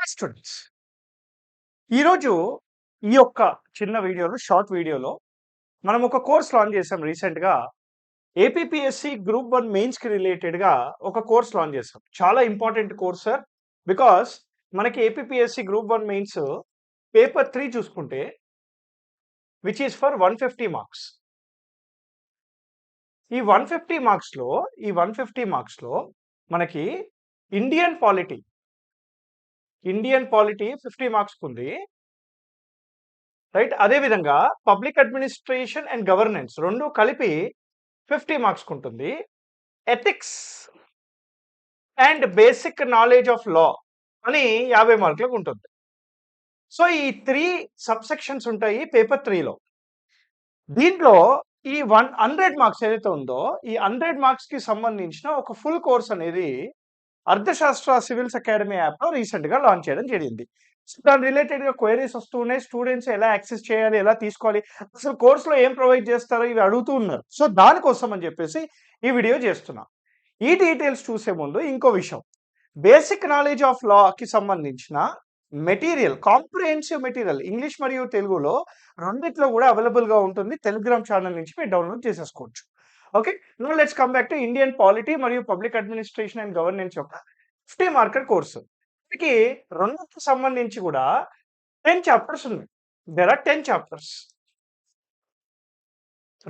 Students ఈరోజు ఈ యొక్క చిన్న వీడియోలో షార్ట్ వీడియోలో మనం ఒక కోర్స్ లాంచ్ చేసాం రీసెంట్గా. ఏపీపీఎస్సి గ్రూప్ 1 మెయిన్స్కి రిలేటెడ్గా ఒక కోర్స్ లాంచ్ చేసాం. చాలా ఇంపార్టెంట్ కోర్స్ సార్. బికాస్ మనకి ఏపీపీఎస్సి గ్రూప్ 1 మెయిన్స్ పేపర్ 3 చూసుకుంటే విచ్ ఈస్ ఫర్ 150 మార్క్స్. ఈ 150 మార్క్స్లో మనకి ఇండియన్ పాలిటీ 50 మార్క్స్ ఉంది, రైట్. అదే విధంగా పబ్లిక్ అడ్మినిస్ట్రేషన్ అండ్ గవర్నెన్స్ రెండు కలిపి 50 మార్క్స్ ఉంటుంది. Ethics and basic knowledge of law అని 50 మార్కులకు ఉంటుంది. సో ఈ 3 సబ్ సెక్షన్స్ ఉంటాయి పేపర్ 3లో. దీంట్లో ఈ 100 మార్క్స్ ఏదైతే ఉందో ఈ 100 మార్క్స్ కి సంబంధించిన ఒక ఫుల్ కోర్స్ అనేది అర్థశాస్త్ర సివిల్స్ అకాడమీ యాప్లో రీసెంట్గా లాంచ్ చేయడం జరిగింది. సో దాని రిలేటెడ్గా క్వైరీస్ వస్తూ ఉన్నాయి. స్టూడెంట్స్ ఎలా యాక్సెస్ చేయాలి, ఎలా తీసుకోవాలి, అసలు కోర్సులో ఏం ప్రొవైడ్ చేస్తారో ఇవి అడుగుతూ ఉన్నారు. సో దానికోసం అని చెప్పేసి ఈ వీడియో చేస్తున్నా. ఈ డీటెయిల్స్ చూసే ముందు ఇంకో విషయం, బేసిక్ నాలెడ్జ్ ఆఫ్ లాకి సంబంధించిన మెటీరియల్, కాంప్రిహెన్సివ్ మెటీరియల్ ఇంగ్లీష్ మరియు తెలుగులో రెండిట్లో కూడా అవైలబుల్గా ఉంటుంది. టెలిగ్రామ్ ఛానల్ నుంచి మీరు డౌన్లోడ్ చేసేసుకోవచ్చు. Okay, no let's come back to Indian polity మరియు పబ్లిక్ అడ్మినిస్ట్రేషన్ అండ్ గవర్నెన్స్ యొక్క 50 మార్కర్ కోర్సు. దీనికి రెండుకి సంబంధించి కూడా 10 చాప్టర్స్ ఉన్నాయి. There are 10 chapters.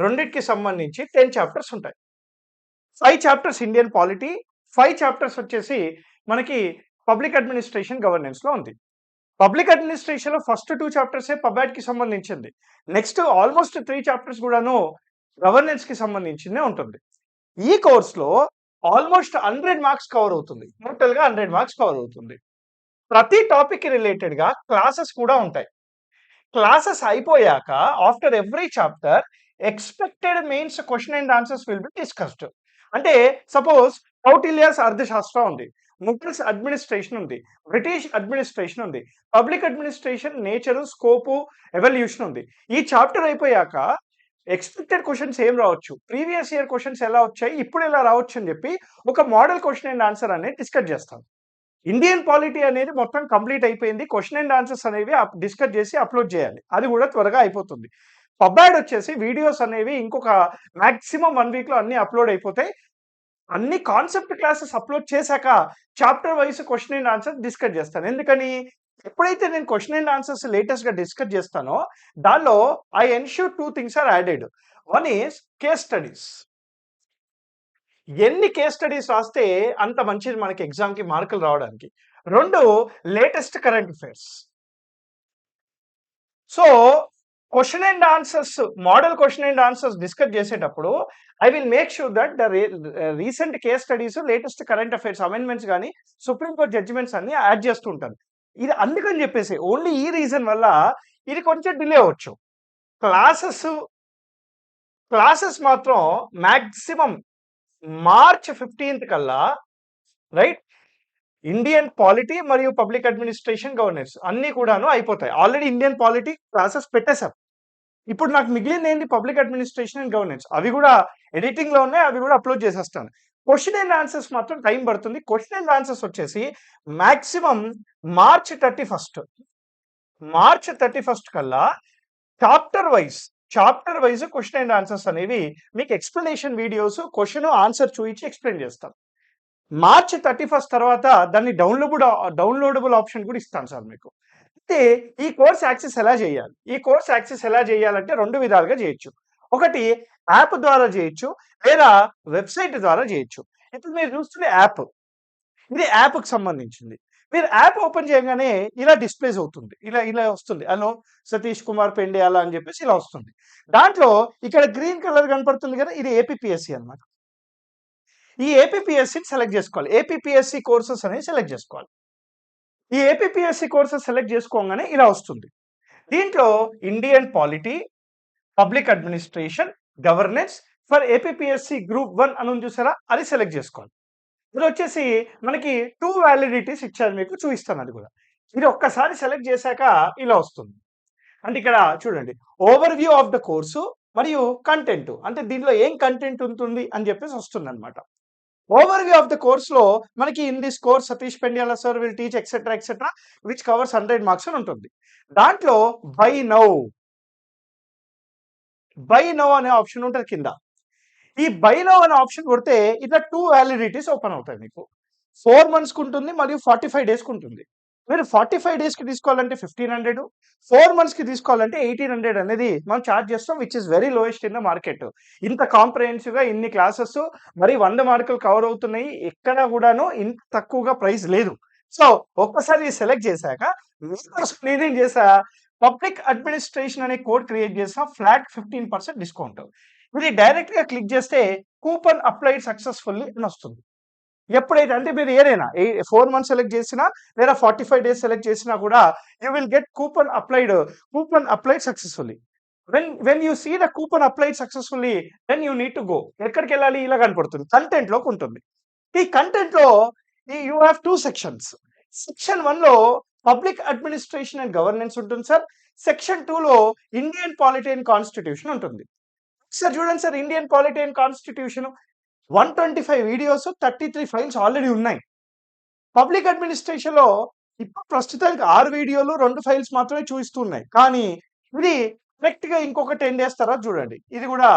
రెండింటికి సంబంధించి 10 చాప్టర్స్ ఉంటాయి. 5 చాప్టర్స్ ఇండియన్ పాలిటీ, 5 చాప్టర్స్ వచ్చేసి మనకి పబ్లిక్ అడ్మినిస్ట్రేషన్ గవర్నెన్స్ లో ఉంది. పబ్లిక్ అడ్మినిస్ట్రేషన్ లో ఫస్ట్ 2 చాప్టర్సే పబ్యాట్ కి సంబంధించింది. నెక్స్ట్ ఆల్మోస్ట్ 3 చాప్టర్స్ కూడాను గవర్నెన్స్ కి సంబంధించిందే ఉంటుంది. ఈ కోర్సులో ఆల్మోస్ట్ 100 మార్క్స్ కవర్ అవుతుంది. టోటల్ గా 100 మార్క్స్ కవర్ అవుతుంది. ప్రతి టాపిక్ రిలేటెడ్ గా క్లాసెస్ కూడా ఉంటాయి. క్లాసెస్ అయిపోయాక after every chapter expected mains question and answers will be discussed. అంటే సపోజ్ కౌటిల్యాస్ అర్థశాస్త్రం ఉంది, ముఘల్స్ అడ్మినిస్ట్రేషన్ ఉంది, బ్రిటిష్ అడ్మినిస్ట్రేషన్ ఉంది, public administration nature, scope, evolution ఉంది. ఈ చాప్టర్ అయిపోయాక ఎక్స్పెక్టెడ్ క్వశ్చన్స్ ఏం రావచ్చు, ప్రీవియస్ ఇయర్ క్వశ్చన్స్ ఎలా వచ్చాయి, ఇప్పుడు ఎలా రావచ్చు అని చెప్పి ఒక మోడల్ క్వశ్చన్ అండ్ ఆన్సర్ అనేది డిస్కస్ చేస్తాం. ఇండియన్ పాలిటీ అనేది మొత్తం కంప్లీట్ అయిపోయింది. క్వశ్చన్ అండ్ ఆన్సర్స్ అనేవి డిస్కస్ చేసి అప్లోడ్ చేయాలి. అది కూడా త్వరగా అయిపోతుంది. పబ్యాడ్ వచ్చేసి వీడియోస్ అనేవి ఇంకొక మాక్సిమం 1 వీక్ లో అన్ని అప్లోడ్ అయిపోతాయి. అన్ని కాన్సెప్ట్ క్లాసెస్ అప్లోడ్ చేశాక chapter wise question and answer discuss చేస్తాను. ఎందుకని, ఎప్పుడైతే నేను క్వశ్చన్ అండ్ ఆన్సర్స్ లేటెస్ట్ గా డిస్కస్ చేస్తానో దానిలో I ensure 2 things are added. One is case studies. ఎన్ని కేస్ స్టడీస్ రాస్తే అంత మంచిది మనకి ఎగ్జామ్ కి మార్కులు రావడానికి. 2 latest current affairs. So question and answers, model question and answers discuss చేసేటప్పుడు I will make sure that the recent case studies, latest current affairs, amendments కానీ సుప్రీంకోర్టు జడ్జిమెంట్స్ అన్ని యాడ్ చేస్తూ ఉంటాను. ఇది అందుకని చెప్పేసి ఓన్లీ ఈ రీజన్ వల్ల ఇది కొంచెం డిలే అవ్వచ్చు. క్లాసెస్ మాత్రం మాక్సిమం మార్చ్ 15th కల్లా, రైట్, ఇండియన్ పాలిటీ మరియు పబ్లిక్ అడ్మినిస్ట్రేషన్ గవర్నెన్స్ అన్ని కూడాను అయిపోతాయి. ఆల్రెడీ ఇండియన్ పాలిటీ క్లాసెస్ పెట్టేశాం. ఇప్పుడు నాకు మిగిలింది ఏంటి, పబ్లిక్ అడ్మినిస్ట్రేషన్ అండ్ గవర్నెన్స్. అవి కూడా ఎడిటింగ్ లో ఉన్నాయి, అవి కూడా అప్లోడ్ చేసేస్తాను. క్వశ్చన్ అండ్ ఆన్సర్స్ మాత్రం టైం పడుతుంది. క్వశ్చన్ అండ్ ఆన్సర్స్ వచ్చేసి మాక్సిమం మార్చ్ 31st కల్లా chapter wise question and answers అనేవి మీకు ఎక్స్ప్లెనేషన్ వీడియోస్, క్వశ్చన్ ఆన్సర్ చూపించి ఎక్స్ప్లెయిన్ చేస్తాం. మార్చ్ 31st తర్వాత దాన్ని డౌన్లోడబుల్ ఆప్షన్ కూడా ఇస్తాను సార్ మీకు. అయితే ఈ కోర్స్ యాక్సెస్ ఎలా చేయాలి? ఈ కోర్స్ యాక్సెస్ ఎలా చేయాలంటే 2 విధాలుగా చేయొచ్చు. ఒకటి యాప్ ద్వారా చేయొచ్చు, లేదా వెబ్సైట్ ద్వారా చేయొచ్చు. ఇప్పుడు మీరు చూస్తున్న యాప్, ఇది యాప్కి సంబంధించింది. మీరు యాప్ ఓపెన్ చేయగానే ఇలా డిస్ప్లేస్ అవుతుంది, ఇలా వస్తుంది, హలో సతీష్ కుమార్ పెండ్యాల అని చెప్పేసి ఇలా వస్తుంది. దాంట్లో ఇక్కడ గ్రీన్ కలర్ కనపడుతుంది కదా, ఇది ఏపీపీఎస్సి అన్నమాట. ఈ ఏపీపీఎస్సిని సెలెక్ట్ చేసుకోవాలి. ఏపీపీఎస్సి కోర్సెస్ అనేది సెలెక్ట్ చేసుకోవాలి. ఈ ఏపీపీఎస్సి కోర్సెస్ సెలెక్ట్ చేసుకోగానే ఇలా వస్తుంది. దీంట్లో Indian polity, public administration, governance for APPSC group 1 అని చూసారా, అది సెలెక్ట్ చేసుకోవాలి. ఇది వచ్చేసి మనకి 2 వ్యాలిడిటీస్ ఇచ్చారు, మీకు చూపిస్తాను అది కూడా. ఇది ఒక్కసారి సెలెక్ట్ చేశాక ఇలా వస్తుంది. అంటే ఇక్కడ చూడండి, over view of the course మరియు కంటెంట్, అంటే దీనిలో ఏం కంటెంట్ ఉంటుంది అని చెప్పేసి వస్తుంది అనమాట. ఓవర్‌వ్యూ ఆఫ్ ద కోర్స్‌లో మనకి in this course Satish Pendyala sir will teach etcetera which covers 100 marks అని ఉంటుంది. దాంట్లో బై నౌ, బై నౌ అనే ఆప్షన్ ఉంటది కింద. ఈ బై నౌ అనే ఆప్షన్ కొడితే ఇట్లా 2 వాలిడిటీస్ ఓపెన్ అవుతాయి మీకు. 4 మంత్స్‌కి ఉంటుంది మరియు 45 డేస్‌కి ఉంటుంది. మీరు 45 డేస్‌కి తీసుకోవాలంటే 1500, 4 మంత్స్‌కి తీసుకోవాలంటే 1800 అనేది మనం చార్జ్ చేస్తాం. Which is very lowest in the market. ఇంత కాంప్రహెన్సివ్‌గా ఇన్ని క్లాసెస్ మరి 100 మార్కులు కవర్ అవుతున్నాయి. ఎక్కడ కూడాను ఇంత తక్కువగా ప్రైస్ లేదు. సో, ఒక్కసారి ఇది సెలెక్ట్ చేశాక మీకోసం నేనేం చేశా, పబ్లిక్ అడ్మినిస్ట్రేషన్ అనే కోడ్ క్రియేట్ చేసా. Flat 15% discount. ఇది డైరెక్ట్‌గా క్లిక్ చేస్తే కూపన్ అప్లైడ్ సక్సెస్‌ఫుల్లీ అని వస్తుంది. ఎప్పుడైతే అంటే మీరు ఏదైనా 4 మంత్స్ సెలెక్ట్ చేసినా లేదా 45 డేస్ సెలెక్ట్ చేసినా కూడా you will get coupon applied successfully. When you see the coupon applied successfully then you need to go. ఎక్కడికెళ్ళాలి? ఇలా కనపడుతుంది. కంటెంట్‌లోకి ఉంటుంది. ఈ కంటెంట్‌లో యూ హావ్ 2 సెక్షన్స్. సెక్షన్ 1లో పబ్లిక్ అడ్మినిస్ట్రేషన్ అండ్ గవర్నెన్స్ ఉంటుంది సార్. సెక్షన్ 2లో ఇండియన్ పాలిటీ అండ్ కాన్స్టిట్యూషన్ ఉంటుంది. సార్ చూడండి sir, Indian polity and constitution 125 videos, 33 files already ఉన్నాయి. పబ్లిక్ అడ్మినిస్ట్రేషన్‌లో ఇప్పుడు ప్రస్తుతానికి 6 వీడియోలు, 2 ఫైల్స్ మాత్రమే చూయిస్తున్నాయి. కానీ ఇది కరెక్ట్‌గా ఇంకొక 10 డేస్ తర్వాత చూడండి. ఇది కూడా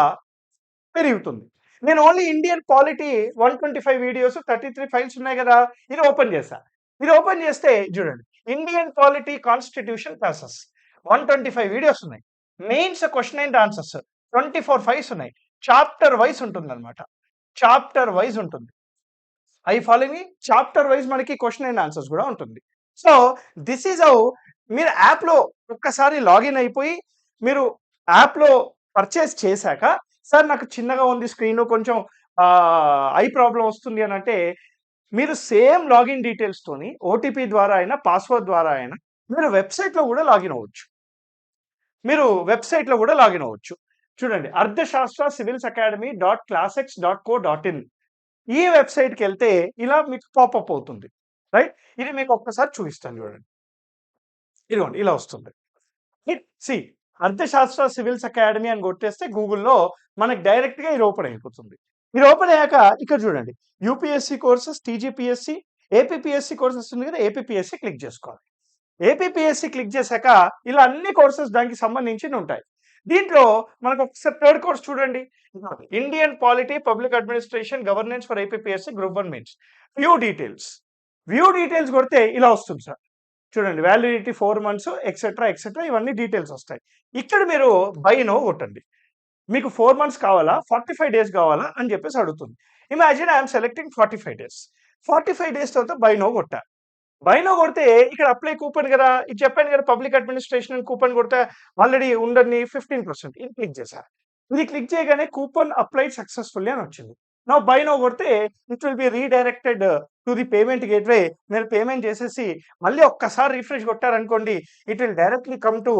పెరుగుతుంది. నేను only Indian polity 125 videos, 33 files ఉన్నాయి కదా! ఇది ఓపెన్ చేశా. ఇది ఓపెన్ చేస్తే చూడండి. Indian polity constitution classes 125 videos ఉన్నాయి. Mains question and answers 24 files ఉన్నాయి. చాప్టర్ వైస్ ఉంటుందన్నమాట. చాప్టర్ వైస్ ఉంటుంది. I following me? Chapter wise మనకి క్వెషన్ అండ్ ఆన్సర్స్ కూడా ఉంటుంది. సో, దిస్ ఈజ్ హౌ మీరు యాప్‌లో ఒక్కసారి లాగిన్ అయిపోయి మీరు యాప్‌లో పర్చేజ్ చేశాక, సార్ నాకు చిన్నగా ఉంది స్క్రీను కొంచెం ఐ ప్రాబ్లమ్ వస్తుంది అనంటే, మీరు సేమ్ లాగిన్ డీటెయిల్స్‌తోని ఓటీపీ ద్వారా అయినా, పాస్వర్డ్ ద్వారా అయినా మీరు వెబ్‌సైట్‌లో కూడా లాగిన్ అవ్వచ్చు. చూడండి, అర్థశాస్త్ర సివిల్స్ అకాడమీ .clasex.co.in ఈ వెబ్‌సైట్‌కెళ్తే ఇలా మీకు పాపప్ అవుతుంది. రైట్? ఇది మీకు ఒక్కసారి చూపిస్తాను చూడండి. ఇదిగోండి ఇలా వస్తుంది. సీ అర్థశాస్త్ర సివిల్స్ అకాడమీ అని కొట్టేస్తే గూగుల్‌లో మనకు డైరెక్ట్‌గా ఇది ఓపెన్ అయిపోతుంది. ఇది ఓపెన్ అయ్యాక ఇక్కడ చూడండి. UPSC courses, TGPSC, APPSC courses ఉంది కదా! ఏపీపీఎస్‌సి క్లిక్ చేసుకోవాలి. ఏపీపీఎస్‌సి క్లిక్ చేశాక ఇలా అన్ని కోర్సెస్ దానికి సంబంధించినవి ఉంటాయి. దీంట్లో మనకు ఒకసారి థర్డ్ కోర్స్ చూడండి. Indian polity, public administration, governance for APPSC group 1 mains. View details. View details కొడితే ఇలా వస్తుంది సార్. చూడండి, వాలిడిటీ 4 మంత్స్ ఎక్సెట్రా ఇవన్నీ డీటెయిల్స్ వస్తాయి. ఇక్కడ మీరు బై నౌ కొట్టండి. మీకు 4 మంత్స్ కావాలా? 45 డేస్ కావాలా? అని చెప్పేసి అడుగుతుంది. Imagine I am selecting 45 days. 45 days తర్వాత బై నౌ కొట్టా. బై నౌ కొడితే ఇక్కడ అప్లై కూపన్ కదా! ఇది చెప్పాను కదా! పబ్లిక్ అడ్మినిస్ట్రేషన్ అని కూపన్ కొడితే ఆల్రెడీ ఉండని 15% ఇది క్లిక్ చేశా. ఇది క్లిక్ చేయగానే కూపన్ అప్లైడ్ సక్సెస్‌ఫుల్లీ అని వచ్చింది. నౌ బై నౌ కొడితే it will be redirected to the payment gateway. మీరు పేమెంట్ చేసేసి మళ్ళీ ఒక్కసారి రిఫ్రెష్ కొట్టారనుకోండి, it will directly come to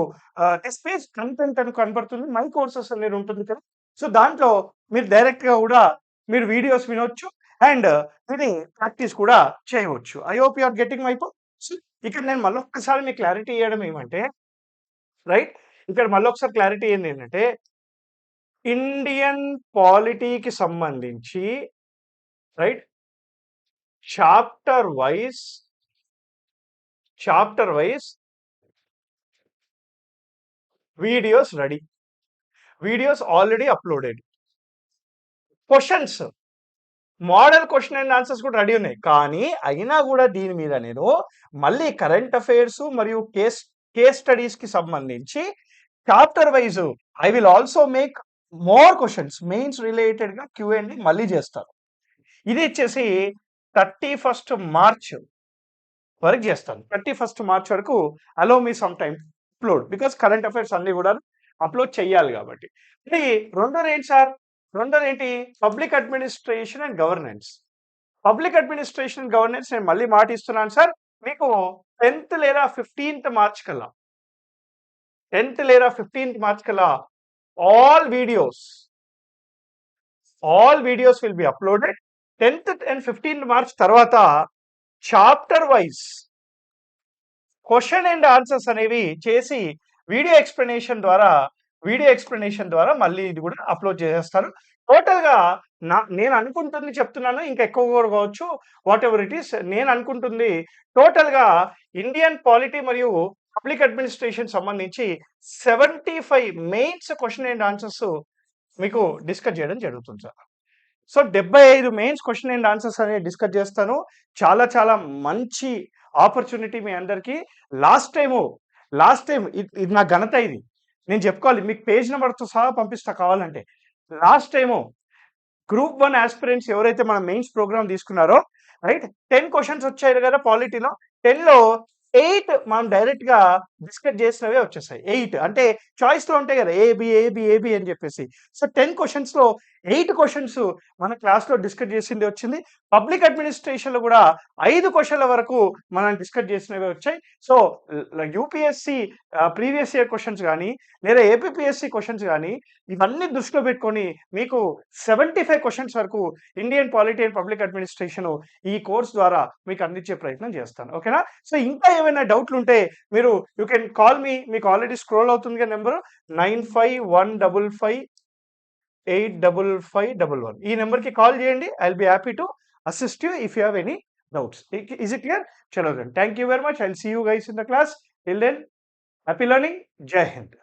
this page content అని కనపడుతుంది. మై కోర్సెస్ అనేది ఉంటుంది కదా! సో, దాంట్లో మీరు డైరెక్ట్‌గా కూడా మీరు వీడియోస్ వినొచ్చు అండ్ ఇది ప్రాక్టీస్ కూడా చేయవచ్చు. I hope you are getting my point. So, ఇక్కడ నేను మళ్ళొక్కసారి మీకు క్లారిటీ ఇయ్యడం ఏమంటే రైట్? ఇక్కడ మళ్ళొకసారి క్లారిటీ ఏందేంటంటే ఇండియన్ పాలిటీకి సంబంధించి right? Chapter wise videos ready. Videos already uploaded. Questions model question and answers కూడా రెడీ ఉన్నాయి. కానీ అయినా కూడా దీని మీద నేను మళ్ళీ కరెంట్ అఫైర్స్ మరియు కేస్ స్టడీస్‌కి సంబంధించి chapter wise I will also make more questions mains రిలేటెడ్‌గా క్యూఎండి మళ్ళీ చేస్తాను. ఇది వచ్చేసి 31st మార్చ్ వరకు చేస్తాను. 31st మార్చ్ వరకు allow me some time upload. Because current affairs అన్నీ కూడా అప్‌లోడ్ చేయాలి కాబట్టి. ఇది రెండోదేంటి సార్? రెండోదేంటి? Public administration and governance. Public administration and governance నేను మళ్ళీ మాట ఇస్తున్నాను సార్. మీకు 10th లేదా 15th మార్చ్ కల్లా 10th లేదా 15th మార్చ్ కల్లా all videos will be uploaded. 10th and 15th March తర్వాత chapter wise question and answers అనేవి చేసి వీడియో ఎక్స్‌ప్లనేషన్ ద్వారా మళ్ళీ ఇది కూడా అప్‌లోడ్ చేసేస్తాను. టోటల్‌గా నేను అనుకుంటుంది చెప్తున్నాను. ఇంకా ఎక్కువ కూడా కావచ్చు. Whatever it is. నేను అనుకుంటుంది టోటల్‌గా ఇండియన్ పాలిటీ మరియు పబ్లిక్ అడ్మినిస్ట్రేషన్ సంబంధించి 75 మెయిన్స్ క్వెషన్ అండ్ ఆన్సర్స్ మీకు డిస్కస్ చేయడం జరుగుతుంది sir. So 75 mains question and answers అనేవి డిస్కస్ చేస్తాను. చాలా చాలా మంచి ఆపర్చునిటీ మీ అందరికీ. లాస్ట్ టైమ్ ఇది నా ఘనత ఇది. నేను చెప్పుకోవాలి. మీకు పేజ్ నంబర్‌తో సహా పంపిస్తా కావాలంటే. లాస్ట్ టైము గ్రూప్ 1 యాస్పిరెంట్స్ ఎవరైతే మన మెయిన్స్ ప్రోగ్రామ్ తీసుకున్నారో రైట్ 10 క్వెషన్స్ వచ్చాయి కదా పాలిటీలో. 10లో 8 మనం డైరెక్ట్‌గా డిస్కస్ చేసినవే వచ్చేసాయి. 8 అంటే చాయిస్‌లో ఉంటాయి కదా! ఏబీ అని చెప్పేసి. సో 10 క్వెషన్స్‌లో 8 క్వెషన్స్ మన క్లాస్‌లో డిస్కస్ చేసింది వచ్చింది. పబ్లిక్ అడ్మినిస్ట్రేషన్‌లో కూడా 5 క్వెషన్‌ల వరకు మనం డిస్కస్ చేసినవే వచ్చాయి. So UPSC previous year questions గాని, లేదా ఏపీపీఎస్‌సి క్వెషన్స్ గాని ఇవన్నీ దృష్టిలో పెట్టుకొని మీకు 75 క్వెషన్స్ వరకు Indian polity and public administration ఈ కోర్స్ ద్వారా మీకు అందించే ప్రయత్నం చేస్తాను. ఓకేనా? సో ఇంకా ఏమైనా డౌట్లుంటే మీరు యూ కెన్ కాల్ మీ. మీకు ఆల్రెడీ స్క్రోల్ అవుతుందిగా నంబరు 9515585511. ఈ నంబర్‌కి కాల్ చేయండి. I will be happy to assist you if you have any doubts. Is it clear? చలో then. Thank you very much. I will see you guys in the class. Till then happy learning. Jai Hind.